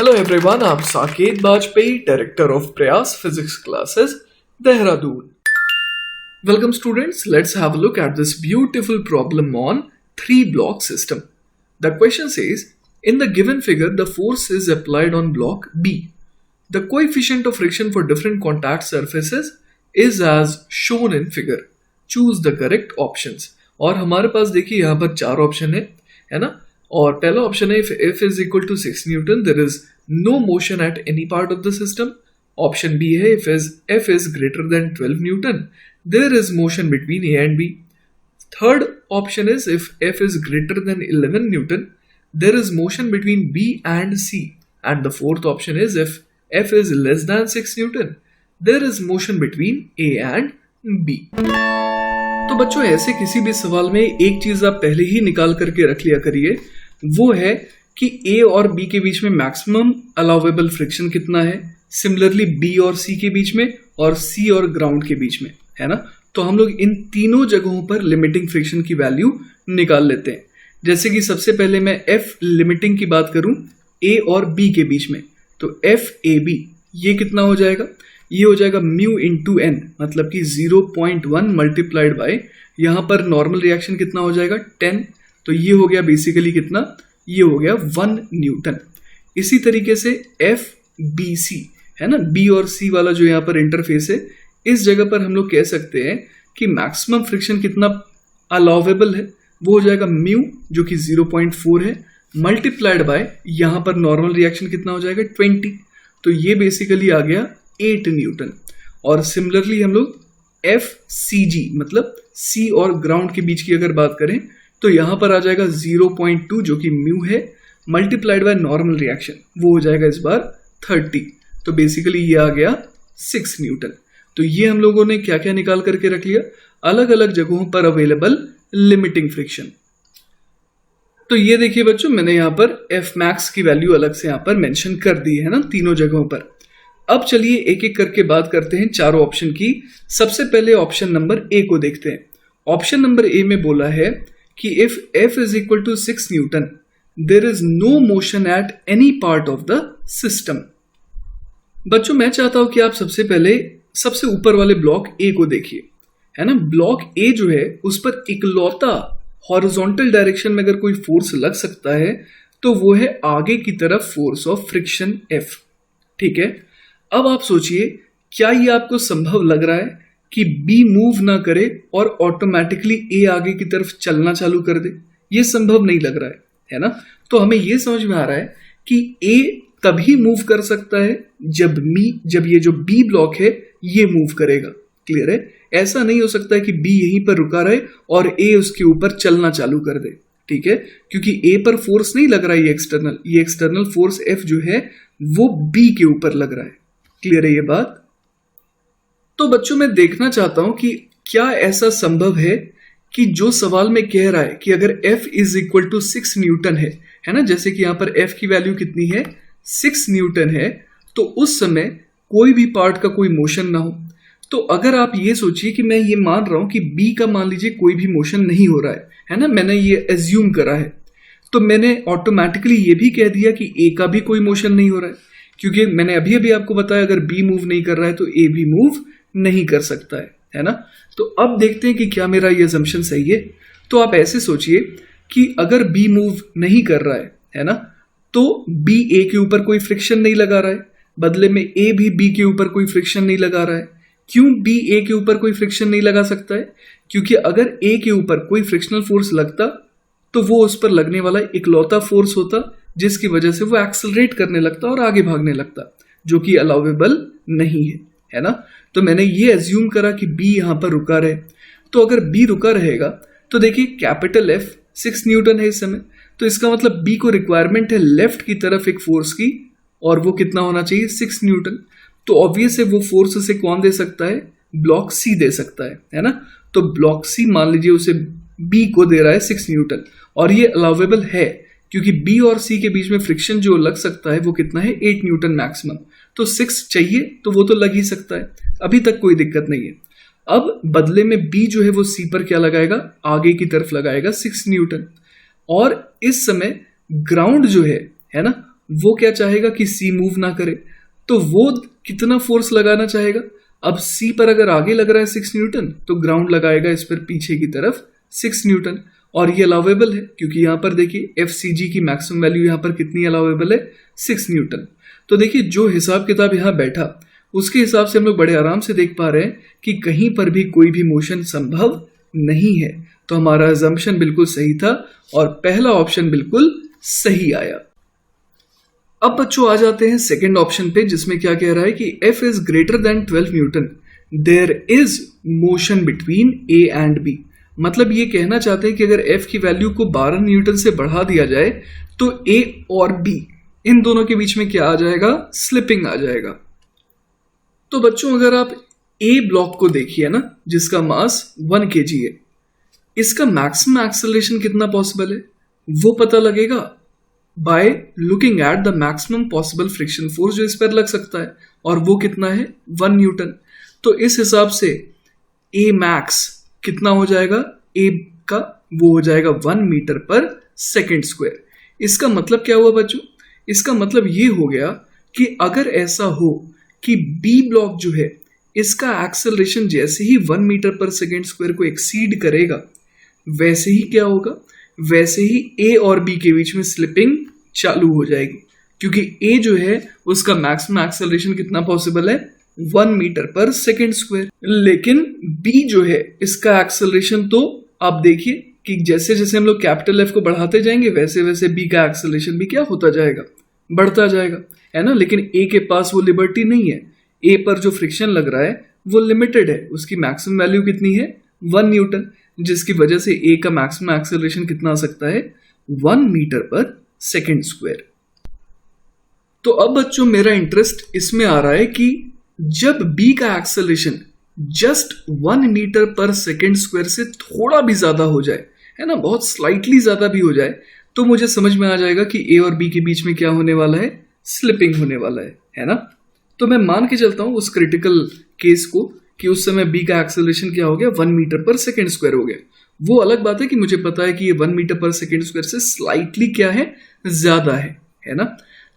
Hello everyone, I'm Saket Bajpayee, Director of Prayas Physics Classes, Dehradun. Welcome students, let's have a look at this beautiful problem on 3-block system. The question says, in the given figure, the force is applied on block B. The coefficient of friction for different contact surfaces is as shown in figure. Choose the correct options. और हमारे पास देखिए यहाँ पर 4 option है ना? और पहला option है if F is equal to 6 Newton, there is no motion at any part of the system. Option B है if F is greater than 12 Newton, there is motion between A and B. Third option is if F is greater than 11 Newton, there is motion between B and C. And the fourth option is if F is less than 6 Newton, there is motion between A and B. तो बच्चों ऐसे किसी भी सवाल में एक चीज आप पहले ही निकाल करके रख लिया करिए, वो है कि A और B के बीच में मैक्सिमम अलाउेबल फ्रिक्शन कितना है, सिमिलरली B और C के बीच में और C और ग्राउंड के बीच में, है ना। तो हम लोग इन तीनों जगहों पर लिमिटिंग फ्रिक्शन की वैल्यू निकाल लेते हैं। जैसे कि सबसे पहले मैं F लिमिटिंग की बात करूं A और B के बीच में, तो FAB ये कितना हो जाएगा, ये हो जाएगा म्यू इंटू एन, मतलब कि 0.1 मल्टीप्लाइड बाय यहाँ पर नॉर्मल रिएक्शन कितना हो जाएगा 10, तो ये हो गया बेसिकली कितना, ये हो गया 1 न्यूटन। इसी तरीके से FBC है ना, B और C वाला जो यहाँ पर इंटरफेस है, इस जगह पर हम लोग कह सकते हैं कि मैक्सिमम फ्रिक्शन कितना अलाउेबल है, वो हो जाएगा म्यू जो कि 0.4 है मल्टीप्लाइड बाय यहाँ पर नॉर्मल रिएक्शन कितना हो जाएगा 20, तो ये बेसिकली आ गया 8 न्यूटन। और सिमिलरली हम लोग FCG मतलब C और ग्राउंड के बीच की अगर बात करें तो यहां पर आ जाएगा 0.2 जो कि म्यू है मल्टीप्लाइड बाय नॉर्मल रिएक्शन, वो हो जाएगा इस बार 30, तो बेसिकली ये आ गया 6 न्यूटन। तो ये हम लोगों ने क्या क्या निकाल करके रख लिया, अलग अलग जगहों पर अवेलेबल लिमिटिंग फ्रिक्शन। तो ये देखिए बच्चों, मैंने यहाँ पर F मैक्स की वैल्यू अलग से यहाँ पर मेंशन कर दी है ना तीनों जगहों पर। अब चलिए एक एक करके बात करते हैं चारों ऑप्शन की। सबसे पहले ऑप्शन नंबर ए को देखते हैं। ऑप्शन नंबर ए में बोला है कि if F is equal to 6 Newton there is no motion at any part of the system। बच्चों मैं चाहता हूं कि आप सबसे पहले सबसे ऊपर वाले ब्लॉक ए को देखिए, है ना। ब्लॉक ए जो है उस पर इकलौता हॉरिजॉन्टल डायरेक्शन में अगर कोई फोर्स लग सकता है तो वो है आगे की तरफ फोर्स ऑफ फ्रिक्शन F, ठीक है। अब आप सोचिए, क्या ये आपको संभव लग रहा है कि B मूव ना करे और ऑटोमेटिकली A आगे की तरफ चलना चालू कर दे? ये संभव नहीं लग रहा है ना। तो हमें ये समझ में आ रहा है कि A तभी मूव कर सकता है जब ये जो B ब्लॉक है ये मूव करेगा। क्लियर है? ऐसा नहीं हो सकता है कि B यहीं पर रुका रहे और A उसके ऊपर चलना चालू कर दे, ठीक है, क्योंकि A पर फोर्स नहीं लग रहा है, ये एक्सटर्नल फोर्स F जो है वो B के ऊपर लग रहा है। क्लियर है ये बात? तो बच्चों मैं देखना चाहता हूं कि क्या ऐसा संभव है कि जो सवाल में कह रहा है कि अगर F is equal to 6 newton है ना, जैसे कि यहां पर F की वैल्यू कितनी है 6 न्यूटन है, तो उस समय कोई भी पार्ट का कोई मोशन ना हो। तो अगर आप ये सोचिए कि मैं ये मान रहा हूं कि B का मान लीजिए कोई भी मोशन नहीं हो रहा है ना, मैंने ये एज्यूम करा है, तो मैंने ऑटोमेटिकली ये भी कह दिया कि A का भी कोई मोशन नहीं हो रहा है, क्योंकि मैंने अभी अभी आपको बताया अगर B मूव नहीं कर रहा है तो A भी मूव नहीं कर सकता है ना। तो अब देखते हैं कि क्या मेरा ये असम्पशन सही है। तो आप ऐसे सोचिए कि अगर B मूव नहीं कर रहा है ना, तो B A के ऊपर कोई फ्रिक्शन नहीं लगा रहा है, बदले में A भी B के ऊपर कोई फ्रिक्शन नहीं लगा रहा है। क्यों B A के ऊपर कोई फ्रिक्शन नहीं लगा सकता है? क्योंकि अगर A के ऊपर कोई फ्रिक्शनल फोर्स लगता तो वो उस पर लगने वाला इकलौता फोर्स होता जिसकी वजह से वो एक्सेलरेट करने लगता और आगे भागने लगता, जो कि अलाउेबल नहीं है ना। तो मैंने ये एज्यूम करा कि B यहां पर रुका रहे। तो अगर B रुका रहेगा तो देखिए कैपिटल F 6 न्यूटन है इस समय, तो इसका मतलब B को रिक्वायरमेंट है लेफ्ट की तरफ एक फोर्स की, और वो कितना होना चाहिए 6 न्यूटन। तो ऑब्वियस है वो फोर्स से कौन दे सकता है, ब्लॉक C दे सकता है ना। तो ब्लॉक C मान लीजिए उसे B को दे रहा है 6 न्यूटन, और ये अलाउेबल है क्योंकि B और C के बीच में फ्रिक्शन जो लग सकता है वो कितना है 8 न्यूटन मैक्सिमम, तो 6 चाहिए तो वो तो लग ही सकता है, अभी तक कोई दिक्कत नहीं है। अब बदले में B जो है वो C पर क्या लगाएगा, आगे की तरफ लगाएगा 6 न्यूटन, और इस समय ग्राउंड जो है ना, वो क्या चाहेगा कि सी मूव ना करे, तो वो कितना फोर्स लगाना चाहेगा। अब सी पर अगर आगे लग रहा है 6 न्यूटन, तो ग्राउंड लगाएगा इस पर पीछे की तरफ 6 न्यूटन, और ये अलाउेबल है क्योंकि यहां पर देखिए एफ सी जी की मैक्सिमम वैल्यू यहां पर कितनी अलाउेबल है, 6 न्यूटन। तो देखिए जो हिसाब किताब यहां बैठा उसके हिसाब से हम लोग बड़े आराम से देख पा रहे हैं कि कहीं पर भी कोई भी मोशन संभव नहीं है। तो हमारा अजम्पशन बिल्कुल सही था और पहला ऑप्शन बिल्कुल सही आया। अब बच्चों आ जाते हैं सेकंड ऑप्शन पे, जिसमें क्या कह रहा है कि F is greater than 12 newton, there is motion between A and B। मतलब ये कहना चाहते हैं कि अगर F की वैल्यू को 12 न्यूटन से बढ़ा दिया जाए तो A और B इन दोनों के बीच में क्या आ जाएगा, स्लिपिंग आ जाएगा। तो बच्चों अगर आप A ब्लॉक को देखिए ना, जिसका मास 1 kg है, इसका मैक्सिमम एक्सेलरेशन कितना पॉसिबल है वो पता लगेगा by looking at the maximum possible friction force जो इस पर लग सकता है, और वो कितना है 1 न्यूटन। तो इस हिसाब से A मैक्स कितना हो जाएगा, A का वो हो जाएगा 1 मीटर पर सेकेंड स्क्वायर। इसका मतलब क्या हुआ बच्चों, इसका मतलब ये हो गया कि अगर ऐसा हो कि B ब्लॉक जो है इसका एक्सेलरेशन जैसे ही 1 मीटर पर सेकेंड स्क्वायर को एक्सीड करेगा, वैसे ही क्या होगा, वैसे ही A और B के बीच में स्लिपिंग चालू हो जाएगी, क्योंकि A जो है उसका मैक्सिमम एक्सेलरेशन कितना पॉसिबल है, 1 मीटर पर सेकेंड स्क्वायर। लेकिन B जो है इसका एक्सेलरेशन तो आप देखिए कि जैसे जैसे हम लोग कैपिटल F को बढ़ाते जाएंगे वैसे वैसे B का एक्सेलरेशन भी क्या होता जाएगा, बढ़ता जाएगा, है ना। लेकिन A के पास वो लिबर्टी नहीं है, A पर जो फ्रिक्शन लग रहा है वो लिमिटेड है, उसकी मैक्सिमम वैल्यू कितनी है 1 न्यूटन, जिसकी वजह से A का मैक्सिमम एक्सेलरेशन कितना आ सकता है 1 मीटर पर सेकेंड स्क्वायर। तो अब बच्चों मेरा इंटरेस्ट इसमें आ रहा है कि जब B का एक्सेलरेशन जस्ट 1 मीटर पर सेकेंड स्क्वायर से थोड़ा भी ज्यादा हो जाए, है ना, बहुत स्लाइटली ज्यादा भी हो जाए, तो मुझे समझ में आ जाएगा कि A और B के बीच में क्या होने वाला है, स्लिपिंग होने वाला है ना। तो मैं मान के चलता हूं उस क्रिटिकल केस को कि उस समय B का एक्सेलरेशन क्या हो गया, 1 मीटर पर सेकेंड स्क्वायर हो गया। वो अलग बात है कि मुझे पता है कि ये 1 मीटर पर सेकेंड स्क्वायर से स्लाइटली क्या है, ज्यादा है ना।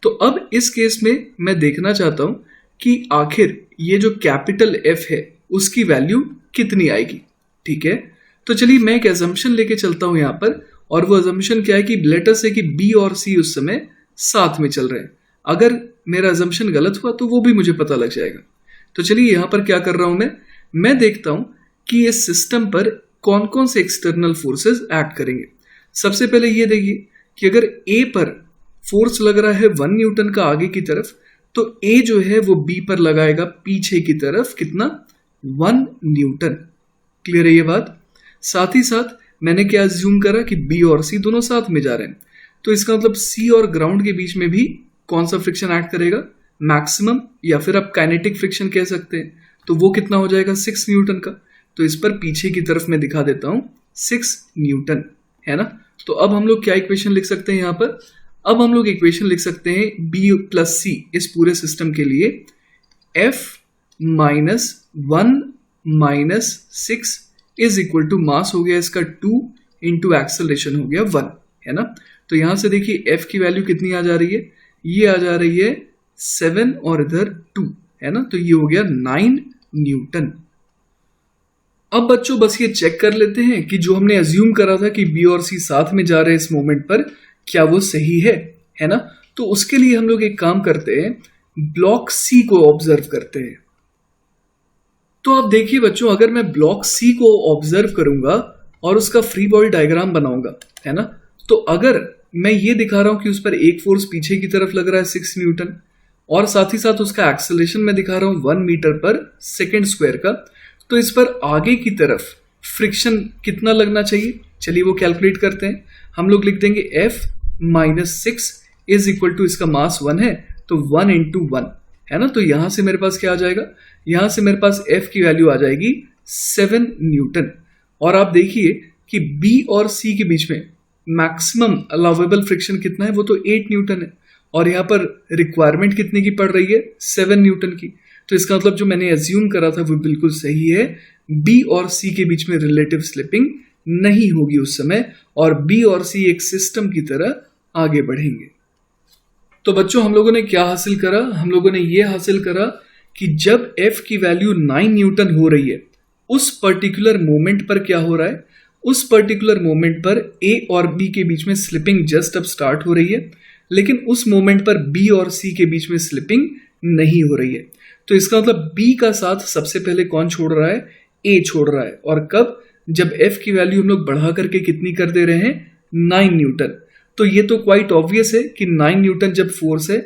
तो अब इस केस में मैं देखना चाहता हूं कि आखिर ये जो कैपिटल F है उसकी वैल्यू कितनी आएगी। ठीक है, तो चलिए मैं एक एजम्पशन लेके चलता हूं यहां पर, और वो एजम्पशन क्या है कि लेट अस से कि B और C उस समय साथ में चल रहे हैं। अगर मेरा एजम्पशन गलत हुआ तो वो भी मुझे पता लग जाएगा। तो चलिए यहां पर क्या कर रहा हूं मैं देखता हूं कि इस सिस्टम पर कौन कौन से एक्सटर्नल फोर्सेस एक्ट करेंगे। सबसे पहले ये देखिए कि अगर A पर फोर्स लग रहा है 1 न्यूटन का आगे की तरफ, तो A जो है वो B पर लगाएगा पीछे की तरफ कितना, 1 न्यूटन। क्लियर है ये बात। साथ ही साथ मैंने क्या अज्यूम करा कि B और C दोनों साथ में जा रहे हैं, तो इसका मतलब C और ग्राउंड के बीच में भी कौन सा फ्रिक्शन एक्ट करेगा, मैक्सिमम, या फिर आप काइनेटिक फ्रिक्शन कह सकते हैं। तो वो कितना हो जाएगा 6 न्यूटन का। तो इस पर पीछे की तरफ मैं दिखा देता हूं 6 न्यूटन, है ना। तो अब हम लोग क्या इक्वेशन लिख सकते हैं यहां पर, अब हम लोग इक्वेशन लिख सकते हैं B प्लस C इस पूरे सिस्टम के लिए, F minus 1 minus 6 is equal to mass हो गया इसका 2 इंटू एक्सेलरेशन हो गया 1, है ना। तो यहां से देखिए F की वैल्यू कितनी आ जा रही है, ये आ जा रही है 7 और इधर 2, है ना। तो ये हो गया 9 न्यूटन। अब बच्चों बस ये चेक कर लेते हैं कि जो हमने अज्यूम करा था कि B और C साथ में जा रहे हैं इस मोमेंट पर, क्या वो सही है ना। तो उसके लिए हम लोग एक काम करते हैं, ब्लॉक C को ऑब्जर्व करते हैं। तो आप देखिए बच्चों, अगर मैं ब्लॉक C को ऑब्जर्व करूंगा और उसका फ्री बॉडी डायग्राम बनाऊंगा, है ना, तो अगर मैं ये दिखा रहा हूं कि उस पर एक फोर्स पीछे की तरफ लग रहा है 6 न्यूटन, और साथ ही साथ उसका एक्सेलरेशन मैं दिखा रहा हूं 1 मीटर पर सेकेंड स्क्वायर का, तो इस पर आगे की तरफ फ्रिक्शन कितना लगना चाहिए, चलिए वो कैलकुलेट करते हैं। हम लोग लिख देंगे F minus 6 is equal to, इसका मास 1 है तो 1 इंटू 1, है ना। तो यहां से मेरे पास क्या आ जाएगा, यहां से मेरे पास F की वैल्यू आ जाएगी 7 न्यूटन। और आप देखिए कि B और C के बीच में मैक्सिमम अलाउेबल फ्रिक्शन कितना है, वो तो 8 न्यूटन है, और यहाँ पर रिक्वायरमेंट कितने की पड़ रही है, 7 न्यूटन की। तो इसका मतलब जो मैंने एज्यूम करा था वो बिल्कुल सही है, B और C के बीच में रिलेटिव स्लिपिंग नहीं होगी उस समय, और B और C एक सिस्टम की तरह आगे बढ़ेंगे। तो बच्चों हम लोगों ने क्या हासिल करा, हम लोगों ने ये हासिल करा कि जब F की वैल्यू 9 न्यूटन हो रही है उस पर्टिकुलर मोमेंट पर क्या हो रहा है, उस पर्टिकुलर मोमेंट पर A और B के बीच में स्लिपिंग जस्ट अब स्टार्ट हो रही है, लेकिन उस मोमेंट पर B और C के बीच में स्लिपिंग नहीं हो रही है। तो इसका मतलब B का साथ सबसे पहले कौन छोड़ रहा है, A छोड़ रहा है। और कब, जब F की वैल्यू हम लोग बढ़ा करके कितनी कर दे रहे हैं, 9 न्यूटन। तो ये तो क्वाइट ऑब्वियस है कि 9 न्यूटन जब फोर्स है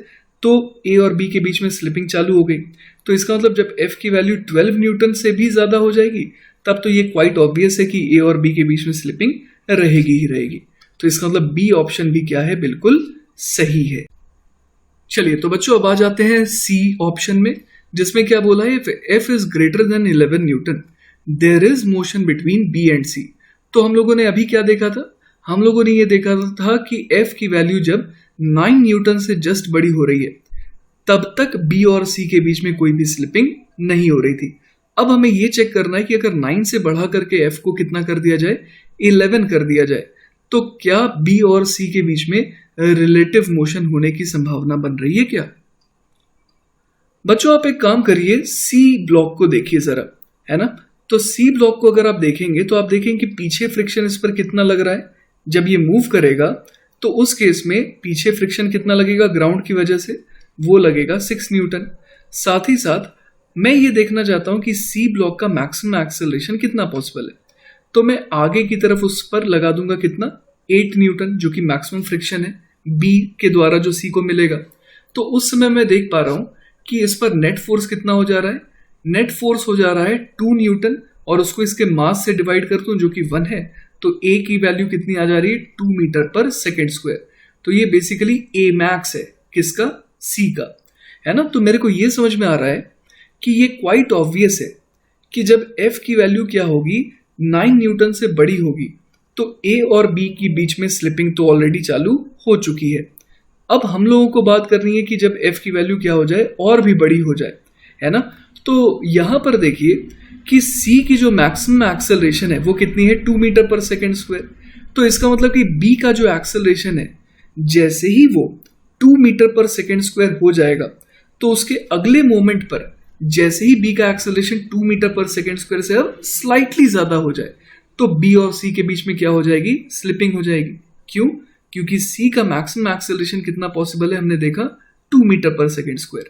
तो A और B के बीच में स्लिपिंग चालू हो गई। तो इसका मतलब जब F की वैल्यू 12 न्यूटन से भी ज्यादा हो जाएगी तब तो ये क्वाइट ऑब्वियस है कि A और B के बीच में स्लिपिंग रहेगी ही रहेगी। तो इसका मतलब B ऑप्शन भी क्या है, बिल्कुल सही है। चलिए तो बच्चों अब आ जाते हैं C ऑप्शन में, जिसमें क्या बोला है, F is greater than 11 newton there is motion between B and C। तो हम लोगों ने अभी क्या देखा था, हम लोगों ने ये देखा था कि F की वैल्यू जब 9 न्यूटन से जस्ट बड़ी हो रही है तब तक B और C के बीच में कोई भी स्लिपिंग नहीं हो रही थी। अब हमें ये चेक करना है कि अगर 9 से बढ़ा करके F को कितना कर दिया जाए, 11 कर दिया जाए, तो क्या B और C के बीच में रिलेटिव मोशन होने की संभावना बन रही है क्या। बच्चों आप एक काम करिए, C ब्लॉक को देखिए जरा, है ना। तो C ब्लॉक को अगर आप देखेंगे तो आप देखेंगे कि पीछे फ्रिक्शन इस पर कितना लग रहा है। जब ये मूव करेगा तो उस केस में पीछे फ्रिक्शन कितना लगेगा ग्राउंड की वजह से, वो लगेगा 6 न्यूटन। साथ ही साथ मैं ये देखना चाहता हूं कि C ब्लॉक का मैक्सिमम एक्सेलरेशन कितना पॉसिबल है। तो मैं आगे की तरफ उस पर लगा दूंगा कितना, 8 न्यूटन, जो कि मैक्सिमम फ्रिक्शन है B के द्वारा जो C को मिलेगा। तो उस समय मैं देख पा रहा हूं कि इस पर नेट फोर्स कितना हो जा रहा है, नेट फोर्स हो जा रहा है 2 न्यूटन, और उसको इसके मास से डिवाइड कर दूं जो कि 1 है, तो A की वैल्यू कितनी आ जा रही है, 2 मीटर पर सेकेंड स्क्वायर। तो ये बेसिकली A मैक्स है, किसका, C का, है ना। तो मेरे को ये समझ में आ रहा है कि ये क्वाइट ऑब्वियस है कि जब F की वैल्यू क्या होगी, 9 न्यूटन से बड़ी होगी, तो A और B के बीच में स्लिपिंग तो ऑलरेडी चालू हो चुकी है। अब हम लोगों को बात करनी है कि जब F की वैल्यू क्या हो जाए, और भी बड़ी हो जाए, है ना। तो यहां पर देखिए कि C की जो मैक्सिमम एक्सेलरेशन है वो कितनी है, 2 मीटर पर सेकेंड स्क्वायर। तो इसका मतलब कि B का जो एक्सेलरेशन है, जैसे ही वो 2 मीटर पर सेकेंड स्क्वायर हो जाएगा तो उसके अगले मोमेंट पर जैसे ही B का एक्सेलरेशन 2 मीटर पर सेकेंड स्क्वायर से अब स्लाइटली ज्यादा हो जाए तो B और C के बीच में क्या हो जाएगी, स्लिपिंग हो जाएगी। क्यों, क्योंकि C का मैक्सिमम एक्सेलरेशन कितना पॉसिबल है, हमने देखा 2 मीटर पर सेकेंड स्क्वायर।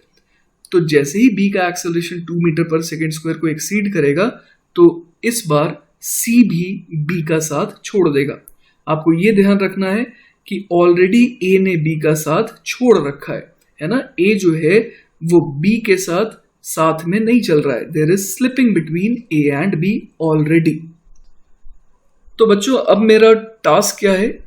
तो जैसे ही B का एक्सेलरेशन 2 मीटर पर सेकेंड स्क्वायर को एक्सीड करेगा तो इस बार C भी B का साथ छोड़ देगा। आपको ये ध्यान रखना है कि ऑलरेडी A ने B का साथ छोड़ रखा है ना। A जो है वो B के साथ में नहीं चल रहा है, there is slipping between A and B already. तो बच्चों अब मेरा टास्क क्या है,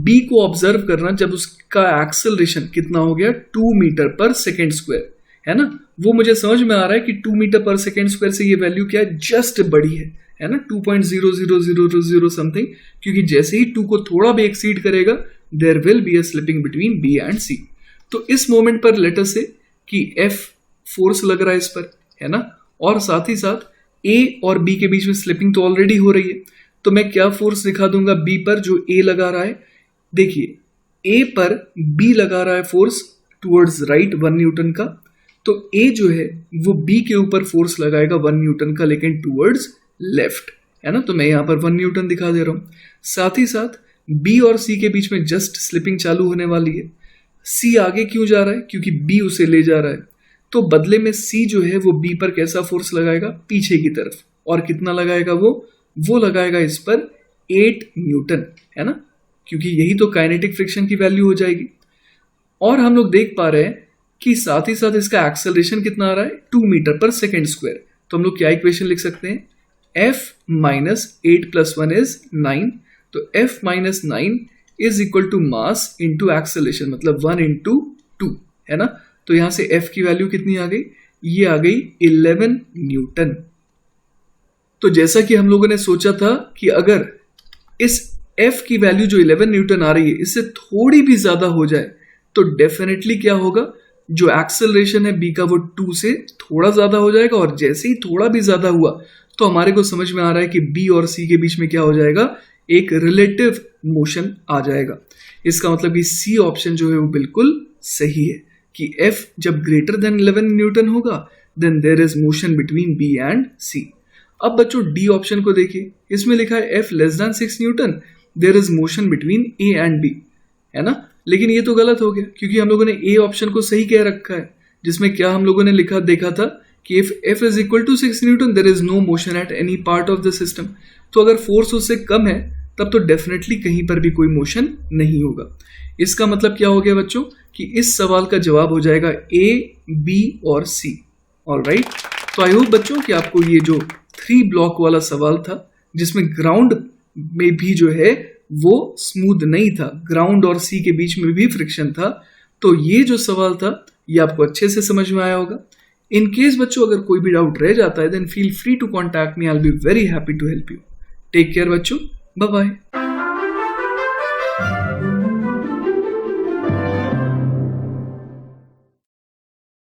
B को ऑब्जर्व करना जब उसका एक्सेलरेशन कितना हो गया, 2 मीटर पर सेकेंड स्क्वायर, है ना। वो मुझे समझ में आ रहा है कि 2 मीटर पर सेकेंड स्क्वायर से ये वैल्यू क्या है, जस्ट बड़ी है ना, 2.0000 समथिंग, क्योंकि जैसे ही 2 को थोड़ा भी एक्सीड करेगा there will be a slipping between B and C। तो इस मोमेंट पर लेट अस से कि F फोर्स लग रहा है इस पर, है ना, और साथ ही साथ A और B के बीच में स्लिपिंग तो ऑलरेडी हो रही है। तो मैं क्या फोर्स दिखा दूंगा B पर जो A लगा रहा है, देखिए A पर B लगा रहा है फोर्स टुवर्ड्स राइट 1 न्यूटन का, तो A जो है वो B के ऊपर फोर्स लगाएगा 1 न्यूटन का, लेकिन टुवर्ड्स लेफ्ट, है ना। तो मैं यहां पर 1 न्यूटन दिखा दे रहा हूं। साथ ही साथ B और C के बीच में जस्ट स्लिपिंग चालू होने वाली है। C आगे क्यों जा रहा है, क्योंकि B उसे ले जा रहा है, तो बदले में C जो है वो B पर कैसा फोर्स लगाएगा, पीछे की तरफ, और कितना लगाएगा वो लगाएगा इस पर 8 न्यूटन, है ना, क्योंकि यही तो काइनेटिक फ्रिक्शन की वैल्यू हो जाएगी। और हम लोग देख पा रहे हैं कि साथ ही साथ इसका एक्सेलरेशन कितना आ रहा है, 2 मीटर पर सेकेंड स्क्वायर। तो हम लोग क्या इक्वेशन लिख सकते हैं, F माइनस 8 प्लस 1 इज 9, तो F minus 9 is equal to mass into acceleration, मतलब 1 इंटू 2, है ना। तो यहां से F की वैल्यू कितनी आ गई, ये आ गई 11 न्यूटन। तो जैसा कि हम लोगों ने सोचा था कि अगर इस F की वैल्यू जो 11 न्यूटन आ रही है इससे थोड़ी भी ज्यादा हो जाए तो डेफिनेटली क्या होगा, जो एक्सेलरेशन है B का वो 2 से थोड़ा ज्यादा हो जाएगा, और जैसे ही थोड़ा भी ज्यादा हुआ तो हमारे को समझ में आ रहा है कि B और C के बीच में क्या हो जाएगा, एक रिलेटिव मोशन आ जाएगा। इसका मतलब कि C ऑप्शन जो है वो बिल्कुल सही है कि F जब ग्रेटर देन 11 न्यूटन होगा then there is motion between B and C। अब बच्चों डी ऑप्शन को देखिए, इसमें लिखा है F less than 6 newton there is motion between A and B, है ना। लेकिन ये तो गलत हो गया क्योंकि हम लोगों ने ए ऑप्शन को सही कह रखा है, जिसमें क्या हम लोगों ने लिखा देखा था कि if F is equal to 6 newton there is no motion at any part of the system. तो अगर फोर्स उससे कम है तब तो डेफिनेटली कहीं पर भी कोई मोशन नहीं होगा। इसका मतलब क्या हो गया बच्चों कि इस सवाल का जवाब हो जाएगा A, B और C। ऑलराइट, तो आई होप बच्चों कि आपको ये जो 3 ब्लॉक वाला सवाल था जिसमें ग्राउंड में भी जो है वो स्मूथ नहीं था, ग्राउंड और सी के बीच में भी फ्रिक्शन था, तो ये जो सवाल था ये आपको अच्छे से समझ में आया होगा। इन केस बच्चों अगर कोई भी डाउट रह जाता है then feel free to contact me, I will be very happy to help you. Take care बच्चों, बाय बाय।